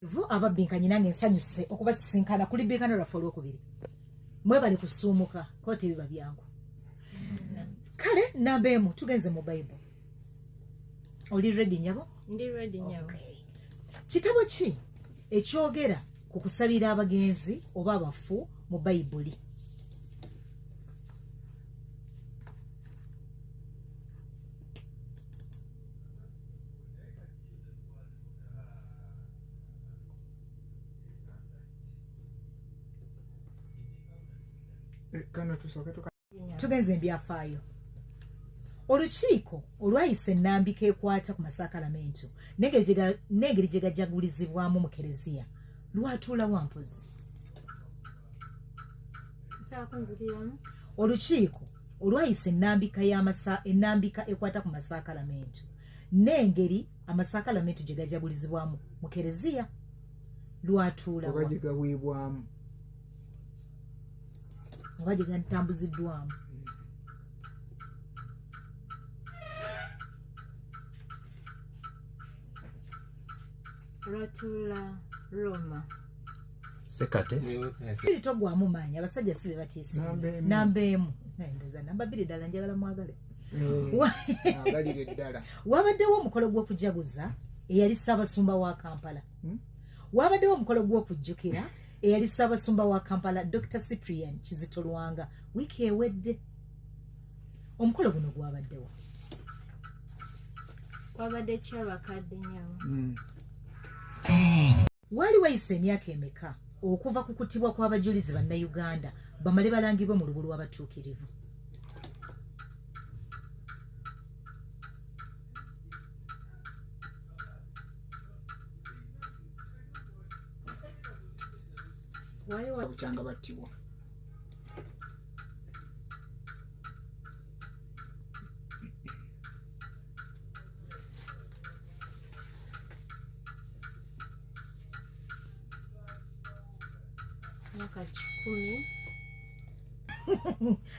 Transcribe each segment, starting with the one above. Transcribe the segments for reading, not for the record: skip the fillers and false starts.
Vu ababinkanye nange nsanyuse okubasisinkana kuli binkana lwaffe olwokubiri. Mwebale kusuumuka kooti biba byangu. Kale namba emu tugenze mu Bible. Oli ready nyabo? Ndi ready nyabo. Okay. Kitabo ki ekyogera ku kusabira abagenzi oba abafu mu Bible? Tugenze ebyafaayo. Olukiiko olwayise ennambika ekwata ku masakalamento n'engeri gye gajagulizibwamu mu kereziya lwatuula wampozi. Olukiiko olwayise ennambika ekwata ku masakalamento n'engeri amasakalamento gye gajagulizibwamu mu kereziya lwatuula wa? Oba gye gatambuziddwamu. Lwatuula Roma. Sekate. Siri togwamu maanyi abasajja si be batiise. Namba emu. Ndoza namba bbiri ddala njagala mwagale. Wabaddewo omukolo gw'okujaguza eyali Ssaabasumba wa Kampala. Wabaddewo omukolo gw'okujjukira eyali Ssaabasumba wa Kampala Dr. Cyprian Kizito Lwanga wiiki ewedde. Omukolo guno gwabaddewo. Wabadde kyabakadde nyawo. Wali wayise emyaka emeka okuva ku kuttibwa kw'abajulizi bannayuganda bamale balangibwe mu lubu lw'abatuukirivu? Bukyanga battibwa.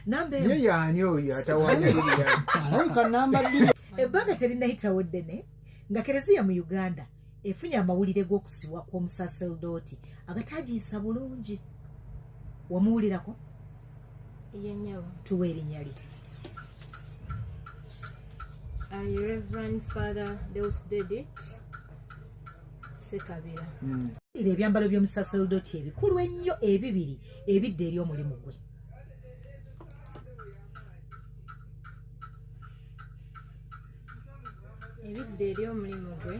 Namba ye yaani oyo atawanyalira namba bbiri. Ebbanga terinayitawo ddene nga kereziya mu Uganda efunye amawulire g'okusibwa kw'omusaserodooti agataagiisa bulungi. Wamuwulirako? Yenyawo. Tuwa erinnya lye. Reverend Father Deusdedit Sekabira. Ebyambalo by'omusaserodooti ebikulu ennyo ebibiri ebidde eri omulimu gwe. Ebidde eri omulimu gwe.